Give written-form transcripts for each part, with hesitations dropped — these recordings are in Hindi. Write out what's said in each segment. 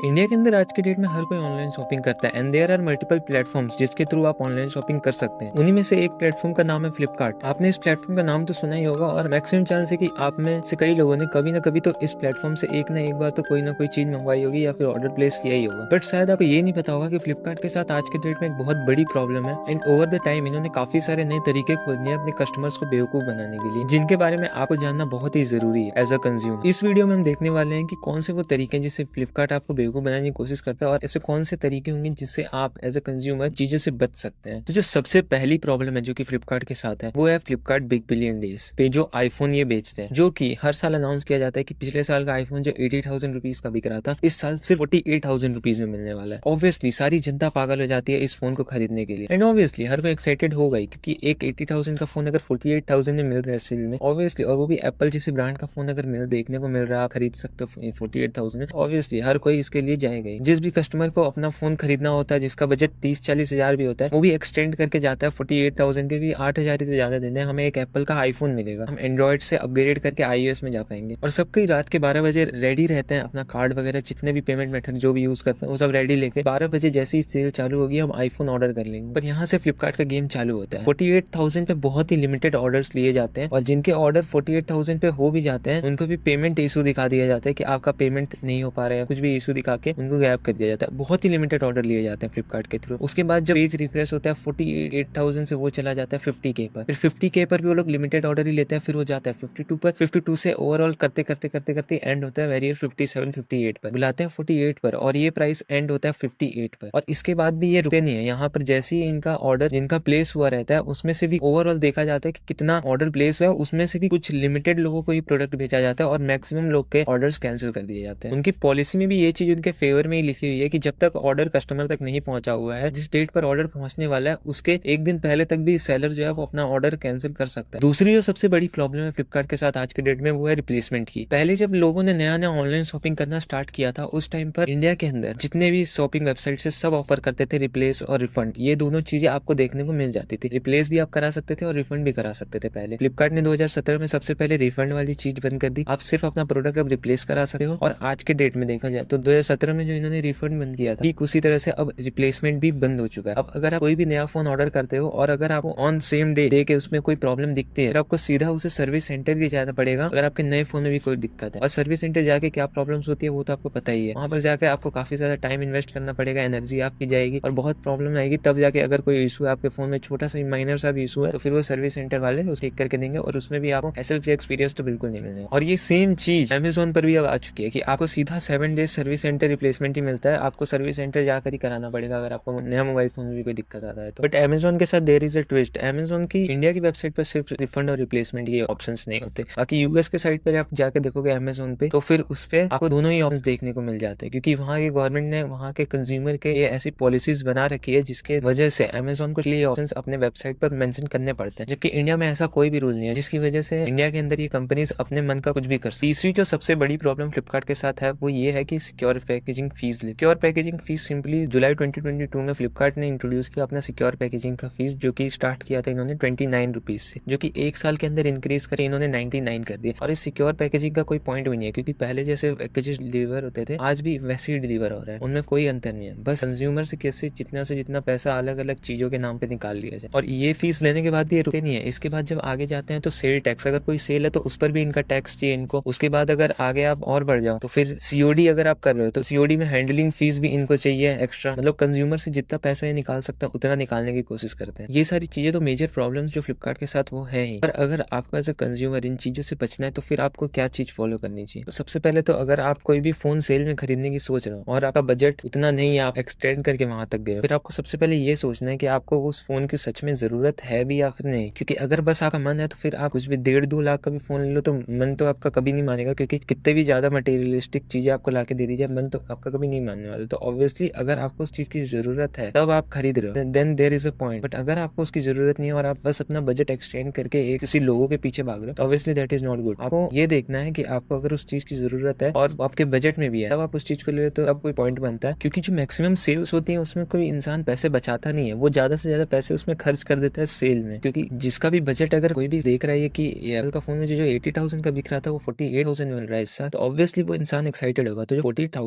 इंडिया के अंदर आज के डेट में हर कोई ऑनलाइन शॉपिंग करता है and there are multiple platforms जिसके थ्रू आप ऑनलाइन शॉपिंग कर सकते हैं। उन्हीं में से एक प्लेटफॉर्म का नाम है फ्लिपकार्ट। आपने इस प्लेटफॉर्म का नाम तो सुना ही होगा और मैक्सिमम चांस है कि आप में से कई लोगों ने कभी ना कभी तो इस प्लेटफॉर्म से एक ना एक बार तो कोई ना कोई चीज मंगवाई होगी या फिर ऑर्डर प्लेस किया ही होगा। बट शायद आपको ये नहीं पता होगा कि फ्लिपकार्ट के साथ आज के डेट में एक बहुत बड़ी प्रॉब्लम है एंड ओवर द टाइम इन्होंने काफी सारे नए तरीके खोज लिए अपने कस्टमर्स को बेवकूफ बनाने के लिए, जिनके बारे में आपको जानना बहुत ही जरूरी है एज अ कंज्यूमर। इस वीडियो में हम देखने वाले हैं कि कौन से वो तरीके हैं जिससे फ्लिपकार्ट आपको बेवकूफ बनाने की कोशिश करता है और ऐसे कौन से तरीके होंगे जिससे आप एज अ कंज्यूमर चीजों से बच सकते हैं। तो जो सबसे पहली प्रॉब्लम है जो कि फ्लिपकार्ट के साथ है वो है फ्लिपकार्ट बिग बिलियन डेज पे जो आईफोन ये बेचते हैं, जो कि हर साल अनाउंस किया जाता है कि पिछले साल का आईफोन जो 80,000 रुपीज का बिक रहा था इस साल सिर्फ 48,000 रुपीज में मिलने वाला है। ऑब्वियसली सारी जनता पागल हो जाती है इस फोन को खरीदने के लिए एंड ऑब्वियसली हर कोई एक्साइटेड होगा ही, क्योंकि एक 80,000 का फोन अगर 48,000 में मिल रहा है सेल में, ऑब्वियसली, और वो भी एप्पल जैसे ब्रांड का फोन अगर देखने को मिल रहा है, आप खरीद सकते हो 48,000 में, ऑब्वियसली हर कोई इसके लिए जाएगा ही। जिस भी कस्टमर को अपना फोन खरीदना होता है जिसका बजट 30-40 हजार भी होता है, वो भी एक्सटेंड करके जाता है 48,000 के भी 8,000 से ज्यादा देने हमें एक एप्पल का आईफोन मिलेगा, हम एंड्रॉइड से अपग्रेड करके iOS में जा पाएंगे। और सबके रात के 12 बजे रेडी रहते हैं, अपना कार्ड वगैरह जितने भी पेमेंट मेथड जो भी यूज करते हैं वो सब रेडी लेके 12 बजे जैसे ही सेल चालू होगी हम आईफोन ऑर्डर कर लेंगे। पर यहाँ से फ्लिपकार्ट का गेम चालू होता है। 48,000 पे बहुत ही लिमिटेड ऑर्डर्स लिए जाते हैं और जिनके ऑर्डर 48,000 पे हो भी जाते हैं उनको भी पेमेंट इशू दिखा दिया जाता है कि आपका पेमेंट नहीं हो पा रहा है, कुछ भी इशू दिखा के उनको गैप कर दिया जाता है। बहुत ही लिमिटेड ऑर्डर लिए जाते हैं फ्लिपकार्ट के थ्रू। उसके बाद जब पेज रिफ्रेश होता है 48,000 से वो चला जाता है 50K पर, फिर 50K पर भी वो लोग लिमिटेड ऑर्डर ही लेते हैं, फिर वो जाता है 52 पर, 52 से ओवरऑल करते करते करते करते एंड होता है वेरियर 57-58 पर, बुलाते हैं 48 पर और ये प्राइस एंड होता है 58 पर। और इसके बाद भी ये रुकते नहीं है, यहाँ पर जैसे ही इनका ऑर्डर जिनका प्लेस हुआ रहता है उसमें से भी ओवरऑल देखा जाता है कि कितना ऑर्डर प्लेस हुआ है, उसमें से भी कुछ लिमिटेड लोगों को ही प्रोडक्ट भेजा जाता है और मैक्सिमम लोग के ऑर्डर्स कैंसिल कर दिए जाते हैं। उनकी पॉलिसी में भी ये चीज उनके फेवर में ही लिखी हुई है कि जब तक ऑर्डर कस्टमर तक नहीं पहुंचा हुआ है, जिस डेट पर ऑर्डर पहुंचने वाला है उसके एक दिन पहले तक भी सेलर जो है वो अपना ऑर्डर कैंसिल कर सकता है। दूसरी जो सबसे बड़ी प्रॉब्लम है फ्लिपकार्ट के साथ आज के डेट में वो है रिप्लेसमेंट की। पहले जब लोगों ने नया नया ऑनलाइन शॉपिंग करना स्टार्ट किया था उस टाइम पर इंडिया के अंदर जितने भी शॉपिंग वेबसाइट से सब ऑफर करते थे रिप्लेस और रिफंड, ये दोनों चीजें आपको देखने को मिल जाती थी। रिप्लेस भी आप करा सकते थे और रिफंड भी करा सकते थे। पहले फ्लिपकार्ट ने 2017 में सबसे पहले रिफंड वाली चीज बंद कर दी, आप सिर्फ अपना प्रोडक्ट अब रिप्लेस करा सकते हो। और आज के डेट में देखा जाए तो 2017 में जो इन्होंने रिफंड बंद किया था ठीक उसी तरह से अब रिप्लेसमेंट भी बंद हो चुका है। अब अगर आप कोई भी नया फोन ऑर्डर करते हो और अगर आपको ऑन सेम डे के उसमें कोई प्रॉब्लम दिखती है तो आपको सीधा उसे सर्विस सेंटर भी जाना पड़ेगा अगर आपके नए फोन में भी कोई दिक्कत है। और सर्विस सेंटर जाके क्या प्रॉब्लम्स होती है वो तो आपको पता ही है, वहां पर जाकर आपको काफी ज्यादा टाइम इन्वेस्ट करना पड़ेगा, एनर्जी आपकी जाएगी और बहुत प्रॉब्लम आएगी। तब जाके अगर कोई इशू है आपके फोन में, छोटा सा माइनर सा भी इशू है, तो फिर वो सर्विस सेंटर वाले उसे ठीक करके देंगे और उसमें भी आपको एसएल फ्री एक्सपीरियंस तो बिल्कुल नहीं मिलेगा। और ये सेम चीज अमेजोन पर भी अब आ चुकी है कि आपको सीधा 7 डेज सर्विस सेंटर रिप्लेसमेंट ही मिलता है, आपको सर्विस सेंटर जाकर ही कराना पड़ेगा अगर आपको नया मोबाइल फोन में भी कोई दिक्कत आता है तो। बट अमेजोन के साथ there is a twist, Amazon की इंडिया की वेबसाइट पर सिर्फ रिफंड और रिप्लेसमेंट के ऑप्शंस नहीं होते, बाकी यूएस के साइट पर आप जाके देखोगे अमेजोन पे तो फिर उस पे आपको दोनों ही ऑप्शंस देखने को मिल जाते हैं, क्योंकि वहाँ की गवर्नमेंट ने वहाँ के कंज्यूमर के ये ऐसी पॉलिसीज बना रखी है जिसके वजह से अमेजोन को ये ऑप्शंस अपने वेबसाइट पर मेंशन करने पड़ते हैं, जबकि इंडिया में ऐसा कोई भी रूल नहीं है, जिसकी वजह से इंडिया के अंदर ये कंपनीज अपने मन का कुछ भी कर सकती। तीसरी जो सबसे बड़ी प्रॉब्लम फ्लिपकार्ट के साथ है वो ये है कि सिक्योर पैकेजिंग फीस ले। सिक्योर पैकेजिंग फीस सिंपली जुलाई 2022 में फ्लिपकार्ट ने इंट्रोड्यूस किया अपना सिक्योर पैकेजिंग का फीस, जो कि स्टार्ट किया था इन्होंने 29 रुपीज से, जो कि एक साल के अंदर इंक्रीज करे इन्होंने 99 कर दिया। और इस सिक्योर पैकेजिंग का कोई पॉइंट भी नहीं है, क्योंकि पहले जैसे पैकेजेस डिलीवर होते थे आज भी वैसे ही डिलीवर हो रहा है, उनमें कोई अंतर नहीं है, बस कंज्यूमर से कैसे जितना से जितना पैसा अलग अलग चीजों के नाम पे निकाल लिया जाए। और ये फीस लेने के बाद भी ये रुकते नहीं है, इसके बाद जब आगे जाते हैं तो सेल टैक्स, अगर कोई सेल है तो उस पर भी इनका टैक्स चाहिए इनको। उसके बाद अगर आगे आप और बढ़ जाओ तो फिर सीओडी अगर आप कर रहे हो तो सीओडी में हैंडलिंग फीस भी इनको चाहिए एक्स्ट्रा, मतलब कंज्यूमर से जितना पैसा ये निकाल सकता है उतना निकालने की कोशिश करते हैं। ये सारी चीजें तो मेजर प्रॉब्लम्स जो फ्लिपकार्ट के साथ वो है ही। पर अगर आपको एज अ कंज्यूमर इन चीजों से बचना है तो फिर आपको क्या चीज फॉलो करनी चाहिए। तो सबसे पहले तो अगर आप कोई भी फोन सेल में खरीदने की सोच रहे हो और आपका बजट उतना नहीं है, आप एक्सटेंड करके वहां तक गए, फिर आपको सबसे पहले ये सोचना है कि आपको उस फोन की सच में जरूरत है भी या फिर नहीं। क्योंकि अगर बस आपका मन है तो फिर आप कुछ भी 1.5-2 लाख का भी फोन ले लो तो मन तो आपका कभी नहीं मानेगा, क्योंकि कितने भी ज्यादा मटेरियलिस्टिक चीजें आपको लाके दे दी जाए मन तो आपका कभी नहीं मानने वाला। तो ऑब्वियसली अगर आपको उस चीज की जरूरत है तब आप खरीद रहे हो, then there is a point. But अगर आपको उसकी जरूरत नहीं है और आप बस अपना बजट एक्सटेंड करके एक किसी लोगों के पीछे भाग रहे हो तो obviously that is not good. आपको ये देखना है कि आपको अगर उस चीज की जरूरत है और आपके बजट में भी है तब आप उस चीज को ले रहे हो तो अब कोई पॉइंट बनता है। क्योंकि जो मैक्सिमम सेल्स होती है उसमें कोई इंसान पैसे बचाता नहीं है, वो ज्यादा से ज्यादा पैसे उसमें खर्च कर देता है सेल में। क्योंकि जिसका भी बजट अगर कोई भी देख रहा है कि एप्पल का फोन में जो 80,000 का बिक रहा था वो 48,000 मिल रहा है इस साल, तो ऑब्वियसली वो इंसान एक्साइटेड होगा। तो जो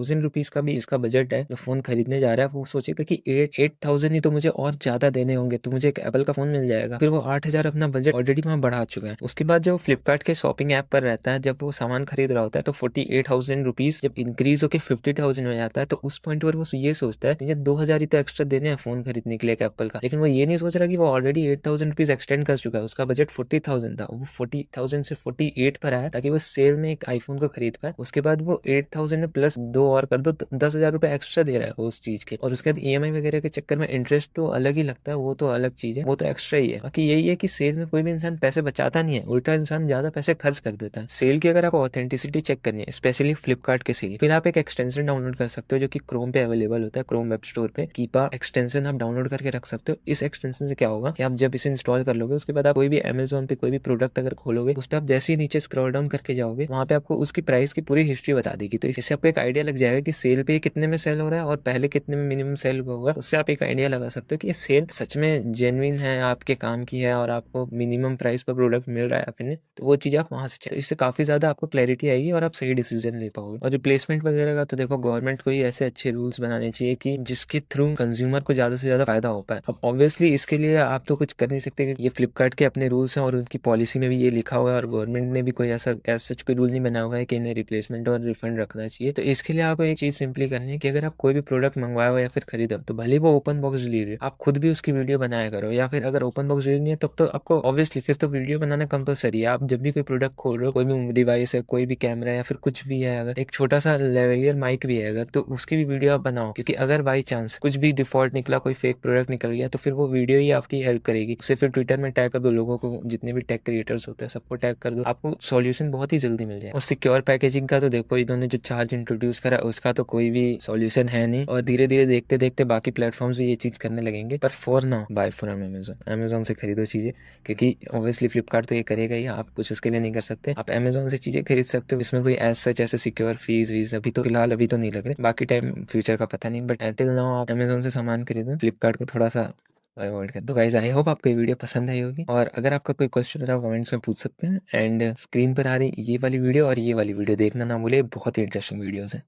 ₹1000 का भी इसका बजट है, जो फ़ोन खरीदने जा रहा है वो सोचेगा कि 8000 ही तो मुझे और ज़्यादा देने होंगे, तो मुझे एक एप्पल का फ़ोन मिल जाएगा। फिर वो 8000 अपना बजट ऑलरेडी वहाँ बढ़ा चुका है। उसके बाद जब वो फ्लिपकार्ट के शॉपिंग ऐप पर रहता है, जब वो सामान खरीद रहा होता है तो ₹48,000 जब इंक्रीज़ होके 50,000 हो जाता है, तो उस पॉइंट पर वो ये सोचता है मुझे 2000 ही तो एक्स्ट्रा देने हैं फ़ोन खरीदने के लिए एक एप्पल का। लेकिन वो ये नहीं सोच रहा कि वो ऑलरेडी ₹8000 एक्सटेंड कर चुका है। उसका बजट 40,000 था, वो 40,000 से 48 पर आया ताकि वो सेल में एक आईफ़ोन को खरीद पाए। उसके बाद वो 8000 में प्लस 2 और कर दो, 10,000 रुपए एक्स्ट्रा दे रहा है वो उस चीज़ के। और उसके बाद ईएमआई वगैरह के चक्कर में इंटरेस्ट तो अलग ही लगता है, वो तो अलग चीज़ है, वो तो एक्स्ट्रा ही है। बाकी यही है कि सेल में कोई भी इंसान पैसे बचाता नहीं है, उल्टा इंसान ज़्यादा पैसे खर्च कर देता है। सेल की अगर आपको ऑथेंटिसिटी चेक करनी है, स्पेशली फ्लिपकार्ट के सेल, फिर आप एक एक्सटेंशन डाउनलोड कर सकते हो जो कि क्रोम पे अवेलेबल होता है, क्रोम वेब स्टोर पे। कीपा एक्सटेंशन आप डाउनलोड करके रख सकते हो। इस एक्सटेंशन से क्या होगा कि आप जब इसे इंस्टॉल कर लोगे, उसके बाद आप कोई भी अमेज़न पे कोई भी प्रोडक्ट अगर खोलोगे, उस पे आप जैसे ही नीचे स्क्रॉल डाउन करके जाओगे, वहाँ पे आपको उसकी प्राइस की पूरी हिस्ट्री बता देगी। तो इससे आपको एक आइडिया लग जाएगा कि सेल पे कितने में सेल हो रहा है और पहले कितने में मिनिमम सेल हुआ होगा। उससे आप एक आइडिया लगा सकते हो कि ये सेल सच में जेन्युइन है, आपके काम की है और आपको मिनिमम प्राइस पर प्रोडक्ट मिल रहा है अपने, तो वो चीज़ आप वहाँ से चेक, इससे काफ़ी ज़्यादा आपको क्लैरिटी आएगी और आप सही डिसीजन ले पाओगे। और रिप्लेसमेंट वगैरह का तो देखो, गवर्नमेंट को ही ऐसे अच्छे रूल्स बनाने चाहिए कि जिसके थ्रू कंज्यूमर को ज़्यादा से ज़्यादा फायदा हो पाए। अब ऑब्वियसली इसके लिए आप तो कुछ कर नहीं सकते, कि ये फ्लिपकार्ट के अपने रूल्स हैं और उनकी पॉलिसी में भी ये लिखा हुआ है और गवर्नमेंट ने भी कोई ऐसा सच कोई रूल नहीं बनाया हुआ है कि इन्हें रिप्लेसमेंट और रिफंड रखना चाहिए। तो इसके लिए आपको एक चीज़ सिंपली करनी है कि अगर आप कोई भी प्रोडक्ट मंगवाए हो या फिर खरीदो, तो भले वो ओपन बॉक्स डिलीवरी, आप खुद भी उसकी वीडियो बनाया करो। या फिर अगर ओपन बॉक्स डिलीवरी नहीं है, तब तो आपको ऑब्वियसली फिर तो वीडियो बनाना कंपलसरी है। आप जब भी कोई प्रोडक्ट खोल रहे हो, कोई भी डिवाइस है, कोई भी कैमरा या फिर कुछ भी है, अगर एक छोटा सा लेवलियर माइक भी है अगर, तो उसकी भी वीडियो आप बनाओ। क्योंकि अगर बाई चांस कुछ भी डिफॉल्ट निकला, कोई फेक प्रोडक्ट निकल गया, तो फिर वो वीडियो ही आपकी हेल्प करेगी। उसे फिर ट्विटर में टैग कर दो, लोगों को, जितने भी टेक क्रिएटर्स होते हैं सबको टैग कर दो, आपको सॉल्यूशन बहुत ही जल्दी मिल जाए। और सिक्योर पैकेजिंग का तो देखो, इन्होंने जो चार्ज इंट्रोड्यूस करा उसका तो कोई भी सॉल्यूशन है नहीं, और धीरे धीरे देखते देखते बाकी प्लेटफॉर्म्स भी ये चीज़ करने लगेंगे। पर for now buy from Amazon से खरीदो चीज़ें, क्योंकि ऑब्वियसली फ्लिपकार्ट तो ये करेगा ही, आप कुछ उसके लिए नहीं कर सकते। आप अमेजोन से चीज़ें खरीद सकते हो, इसमें कोई एज सच ऐसे सिक्योर फीस वीस अभी तो फिलहाल अभी तो नहीं लग रहे, बाकी टाइम फ्यूचर का पता नहीं, बट टिल नाउ आप अमेजोन से सामान खरीदो, फ्लिपकार्ट को थोड़ा सा अवॉइड कर दो। गाइस, आई होप आपको ये वीडियो पसंद आई होगी, और अगर आपका कोई क्वेश्चन है आप कमेंट्स में पूछ सकते हैं। एंड स्क्रीन पर आ रही ये वाली वीडियो और ये वाली वीडियो देखना ना भूले, बहुत ही इंटरेस्टिंग वीडियोस है।